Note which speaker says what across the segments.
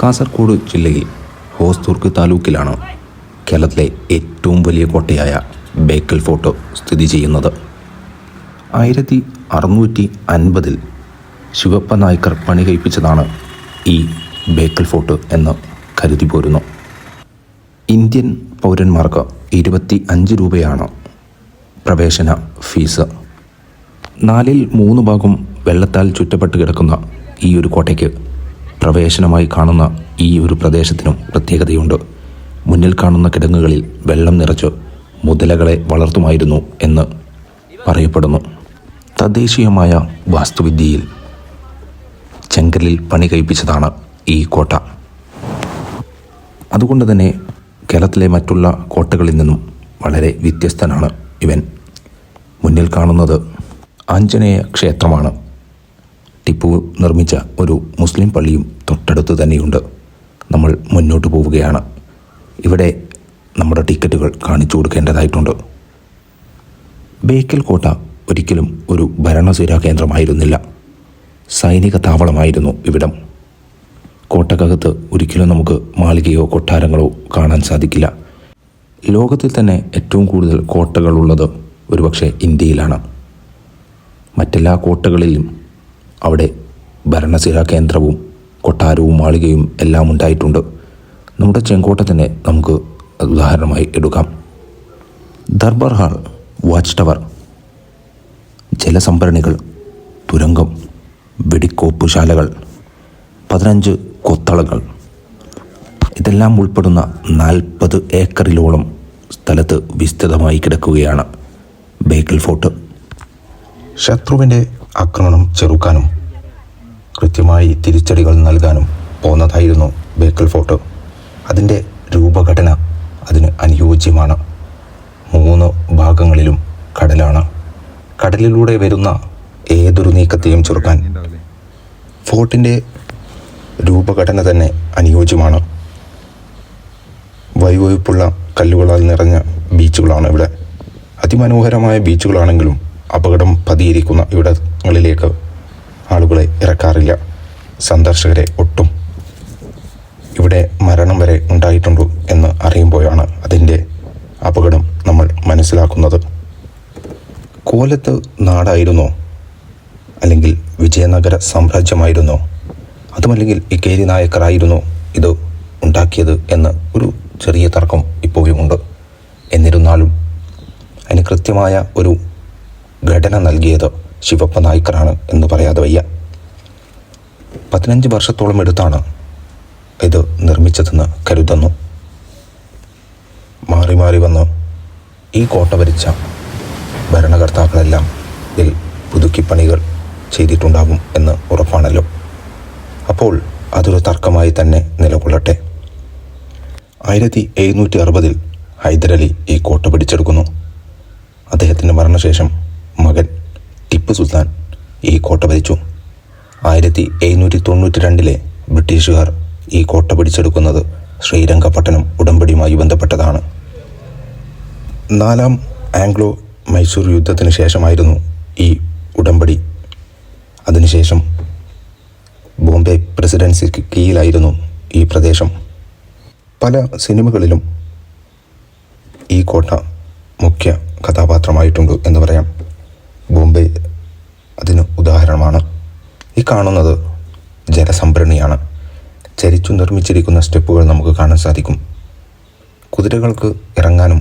Speaker 1: കാസർഗോഡ് ജില്ലയിൽ ഹോസ്ദുർഗ് താലൂക്കിലാണ് കേരളത്തിലെ ഏറ്റവും വലിയ കോട്ടയായ ബേക്കൽ ഫോർട്ട് സ്ഥിതി ചെയ്യുന്നത്. 1650 ശിവപ്പ നായ്ക്കർ പണി കഴിപ്പിച്ചതാണ് ഈ ബേക്കൽ ഫോർട്ട് എന്ന് കരുതി പോരുന്നു. ഇന്ത്യൻ പൗരന്മാർക്ക് 25 രൂപയാണ് പ്രവേശന ഫീസ്. 4/3 വെള്ളത്താൽ ചുറ്റപ്പെട്ട് കിടക്കുന്ന ഈ ഒരു കോട്ടയ്ക്ക് പ്രവേശനമായി കാണുന്ന ഈ ഒരു പ്രദേശത്തിനും പ്രത്യേകതയുണ്ട്. മുന്നിൽ കാണുന്ന കിടങ്ങുകളിൽ വെള്ളം നിറച്ച് മുതലകളെ വളർത്തുമായിരുന്നു എന്ന് പറയപ്പെടുന്നു. തദ്ദേശീയമായ വാസ്തുവിദ്യയിൽ ചെങ്കല്ലിൽ പണി കഴിപ്പിച്ചതാണ് ഈ കോട്ട. അതുകൊണ്ട് തന്നെ കേരളത്തിലെ മറ്റുള്ള കോട്ടകളിൽ നിന്നും വളരെ വ്യത്യസ്തനാണ് ഇവൻ. മുന്നിൽ കാണുന്നത് ആഞ്ജനേയ ക്ഷേത്രമാണ്. ടിപ്പു നിർമ്മിച്ച ഒരു മുസ്ലിം പള്ളിയും തൊട്ടടുത്ത് തന്നെയുണ്ട്. നമ്മൾ മുന്നോട്ട് പോവുകയാണ്. ഇവിടെ നമ്മുടെ ടിക്കറ്റുകൾ കാണിച്ചു കൊടുക്കേണ്ടതായിട്ടുണ്ട്. ബേക്കൽ കോട്ട ഒരിക്കലും ഒരു ഭരണസിരാ കേന്ദ്രമായിരുന്നില്ല. സൈനിക താവളമായിരുന്നു ഇവിടം. കോട്ടക്കകത്ത് ഒരിക്കലും നമുക്ക് മാളികയോ കൊട്ടാരങ്ങളോ കാണാൻ സാധിക്കില്ല. ലോകത്തിൽ തന്നെ ഏറ്റവും കൂടുതൽ കോട്ടകളുള്ളത് ഒരുപക്ഷെ ഇന്ത്യയിലാണ്. മറ്റെല്ലാ കോട്ടകളിലും അവിടെ ഭരണസിരാ കേന്ദ്രവും കൊട്ടാരവും മാളികയും എല്ലാം ഉണ്ടായിട്ടുണ്ട്. നമ്മുടെ ചെങ്കോട്ട തന്നെ നമുക്ക് ഉദാഹരണമായി എടുക്കാം. ദർബാർ ഹാൾ, വാച്ച് ടവർ, ജലസംഭരണികൾ, തുരങ്കം, വെടിക്കോപ്പുശാലകൾ, 15 കൊത്തളകൾ, ഇതെല്ലാം ഉൾപ്പെടുന്ന 40 ഏക്കറിലോളം സ്ഥലത്ത് വിസ്തൃതമായി കിടക്കുകയാണ് ബേക്കൽ ഫോർട്ട്. ശത്രുവിൻ്റെ ആക്രമണം ചെറുക്കാനും കൃത്യമായി തിരിച്ചടികൾ നൽകാനും പോന്നതായിരുന്നു ബേക്കൽ ഫോർട്ട്. അതിൻ്റെ രൂപഘടന അതിന് അനുയോജ്യമാണ്. 3 ഭാഗങ്ങളിലും കടലാണ്. കടലിലൂടെ വരുന്ന ഏതൊരു നീക്കത്തെയും ചെറുക്കാൻ ഫോർട്ടിൻ്റെ രൂപഘടന തന്നെ അനുയോജ്യമാണ്. വഴുവഴുപ്പുള്ള കല്ലുകളാൽ നിറഞ്ഞ ബീച്ചുകളാണ് ഇവിടെ. അതിമനോഹരമായ ബീച്ചുകളാണെങ്കിലും അപകടം പതിയിരിക്കുന്ന ഇവിടങ്ങളിലേക്ക് ആളുകളെ ഇറക്കാറില്ല, സന്ദർശകരെ ഒട്ടും. ഇവിടെ മരണം വരെ ഉണ്ടായിട്ടുണ്ടോ എന്ന് അറിയുമ്പോഴാണ് അതിൻ്റെ അപകടം നമ്മൾ മനസ്സിലാക്കുന്നത്. കോലത്ത് നാടായിരുന്നോ, അല്ലെങ്കിൽ വിജയനഗര സാമ്രാജ്യമായിരുന്നോ, അതുമല്ലെങ്കിൽ ഇക്കേരി നായക്കറായിരുന്നോ ഇത് ഉണ്ടാക്കിയത് എന്ന് ഒരു ചെറിയ തർക്കം ഇപ്പോഴുമുണ്ട്. എന്നിരുന്നാലും അതിന് കൃത്യമായ ഒരു ഘടന നൽകിയത് ശിവപ്പ നായ്ക്കറാണ് എന്ന് പറയാതെ വയ്യ. 15 വർഷത്തോളം എടുത്താണ് ഇത് നിർമ്മിച്ചതെന്ന് കരുതുന്നു. മാറി മാറി വന്ന് ഈ കോട്ട ഭരിച്ച ഭരണകർത്താക്കളെല്ലാം ഇതിൽ പുതുക്കിപ്പണികൾ ചെയ്തിട്ടുണ്ടാകും എന്ന് ഉറപ്പാണല്ലോ. അപ്പോൾ അതൊരു തർക്കമായി തന്നെ നിലകൊള്ളട്ടെ. 1760 ഹൈദരലി ഈ കോട്ട പിടിച്ചെടുക്കുന്നു. അദ്ദേഹത്തിൻ്റെ മരണശേഷം മകൻ ടിപ്പു സുൽത്താൻ ഈ കോട്ട ഭരിച്ചു. 1792 ബ്രിട്ടീഷുകാർ ഈ കോട്ട പിടിച്ചെടുക്കുന്നത് ശ്രീരംഗപട്ടണം ഉടമ്പടിയുമായി ബന്ധപ്പെട്ടതാണ്. 4ാം ആംഗ്ലോ മൈസൂർ യുദ്ധത്തിന് ശേഷമായിരുന്നു ഈ ഉടമ്പടി. അതിനുശേഷം ബോംബെ പ്രസിഡൻസിക്ക് കീഴിലായിരുന്നു ഈ പ്രദേശം. പല സിനിമകളിലും ഈ കോട്ട മുഖ്യ കഥാപാത്രമായിട്ടുണ്ട് എന്ന് പറയാം. ബോംബെ അതിന് ഉദാഹരണമാണ്. ഈ കാണുന്നത് ജലസംഭരണിയാണ്. ചരിച്ചു നിർമ്മിച്ചിരിക്കുന്ന സ്റ്റെപ്പുകൾ നമുക്ക് കാണാൻ സാധിക്കും. കുതിരകൾക്ക് ഇറങ്ങാനും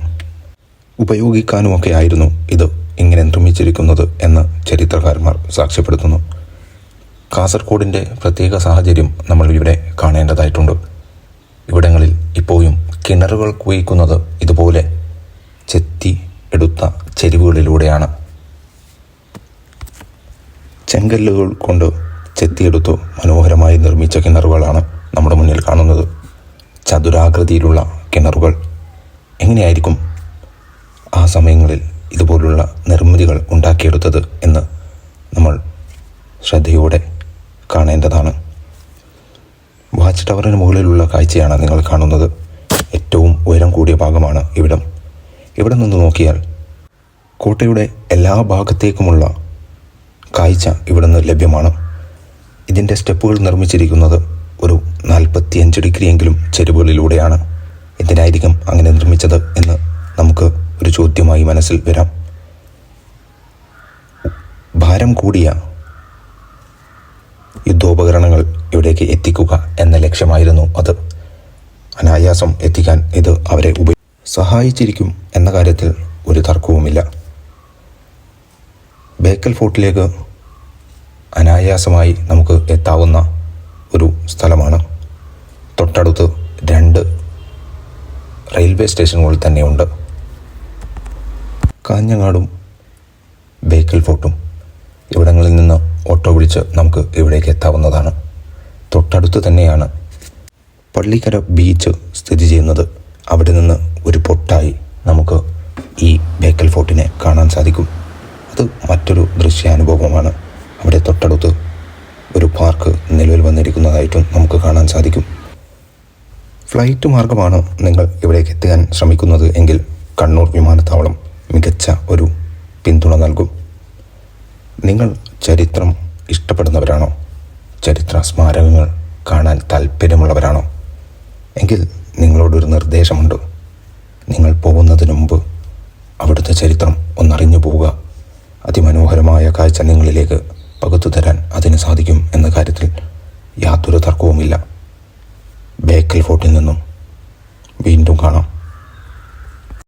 Speaker 1: ഉപയോഗിക്കാനുമൊക്കെ ആയിരുന്നു ഇത് ഇങ്ങനെ നിർമ്മിച്ചിരിക്കുന്നത് എന്ന് ചരിത്രകാരന്മാർ സാക്ഷ്യപ്പെടുത്തുന്നു. കാസർഗോഡിൻ്റെ പ്രത്യേക സാഹചര്യം നമ്മൾ ഇവിടെ കാണേണ്ടതായിട്ടുണ്ട്. ഇവിടങ്ങളിൽ ഇപ്പോഴും കിണറുകൾ കുഴിക്കുന്നത് ഇതുപോലെ ചെത്തി എടുത്ത ചെരിവുകളിലൂടെയാണ്. ചെങ്കല്ലുകൾ കൊണ്ട് ചെത്തിയെടുത്തു മനോഹരമായി നിർമ്മിച്ച കിണറുകളാണ് നമ്മുടെ മുന്നിൽ കാണുന്നത്. ചതുരാകൃതിയിലുള്ള കിണറുകൾ. എങ്ങനെയായിരിക്കും ആ സമയങ്ങളിൽ ഇതുപോലുള്ള നിർമ്മിതികൾ ഉണ്ടാക്കിയെടുത്തത് എന്ന് നമ്മൾ ശ്രദ്ധയോടെ കാണേണ്ടതാണ്. വാച്ച് ടവറിന് മുകളിലുള്ള കാഴ്ചയാണ് നിങ്ങൾ കാണുന്നത്. ഏറ്റവും ഉയരം കൂടിയ ഭാഗമാണ് ഇവിടം. ഇവിടെ നിന്ന് നോക്കിയാൽ കോട്ടയുടെ എല്ലാ ഭാഗത്തേക്കുമുള്ള കാഴ്ച ഇവിടെ നിന്ന് ലഭ്യമാണ്. ഇതിൻ്റെ സ്റ്റെപ്പുകൾ നിർമ്മിച്ചിരിക്കുന്നത് ഒരു 45 ഡിഗ്രിയെങ്കിലും ചെരുവുകളിലൂടെയാണ്. എന്തിനായിരിക്കും അങ്ങനെ നിർമ്മിച്ചത് എന്ന് നമുക്ക് ഒരു ചോദ്യമായി മനസ്സിൽ വരാം. ഭാരം കൂടിയ യുദ്ധോപകരണങ്ങൾ ഇവിടേക്ക് എത്തിക്കുക എന്ന ലക്ഷ്യമായിരുന്നു അത്. അനായാസം എത്തിക്കാൻ ഇത് അവരെ സഹായിച്ചിരിക്കും എന്ന കാര്യത്തിൽ ഒരു തർക്കവുമില്ല. ബേക്കൽ ഫോർട്ടിലേക്ക് അനായാസമായി നമുക്ക് എത്താവുന്ന ഒരു സ്ഥലമാണ്. തൊട്ടടുത്ത് 2 റെയിൽവേ സ്റ്റേഷനുകൾ തന്നെയുണ്ട്. കാഞ്ഞങ്ങാടും ബേക്കൽ ഫോർട്ടും. ഇവിടങ്ങളിൽ നിന്ന് ഓട്ടോ വിളിച്ച് നമുക്ക് ഇവിടേക്ക് എത്താവുന്നതാണ്. തൊട്ടടുത്ത് തന്നെയാണ് പള്ളിക്കര ബീച്ച് സ്ഥിതി ചെയ്യുന്നത്. അവിടെ നിന്ന് ഒരു പൊട്ടായി നമുക്ക് ഈ ബേക്കൽ ഫോർട്ടിനെ കാണാൻ സാധിക്കും. അത് മറ്റൊരു ദൃശ്യാനുഭവമാണ്. അവിടെ തൊട്ടടുത്ത് ഒരു പാർക്ക് നിലവിൽ വന്നിരിക്കുന്നതായിട്ടും നമുക്ക് കാണാൻ സാധിക്കും. ഫ്ലൈറ്റ് മാർഗമാണ് നിങ്ങൾ ഇവിടേക്ക് എത്താൻ ശ്രമിക്കുന്നത് എങ്കിൽ കണ്ണൂർ വിമാനത്താവളം മികച്ച ഒരു പിന്തുണ നൽകും. നിങ്ങൾ ചരിത്രം ഇഷ്ടപ്പെടുന്നവരാണോ? ചരിത്ര സ്മാരകങ്ങൾ കാണാൻ താല്പര്യമുള്ളവരാണോ? എങ്കിൽ നിങ്ങളോടൊരു നിർദ്ദേശമുണ്ട്. നിങ്ങൾ പോകുന്നതിന് മുമ്പ് അവിടുത്തെ ചരിത്രം ഒന്നറിഞ്ഞു പോവുക. അതിമനോഹരമായ കാഴ്ച നിങ്ങളിലേക്ക് പകുത്തു തരാൻ അതിന് സാധിക്കും എന്ന കാര്യത്തിൽ യാതൊരു തർക്കവുമില്ല. ബേക്കൽ ഫോർട്ടിൽ നിന്നും വീണ്ടും കാണാം.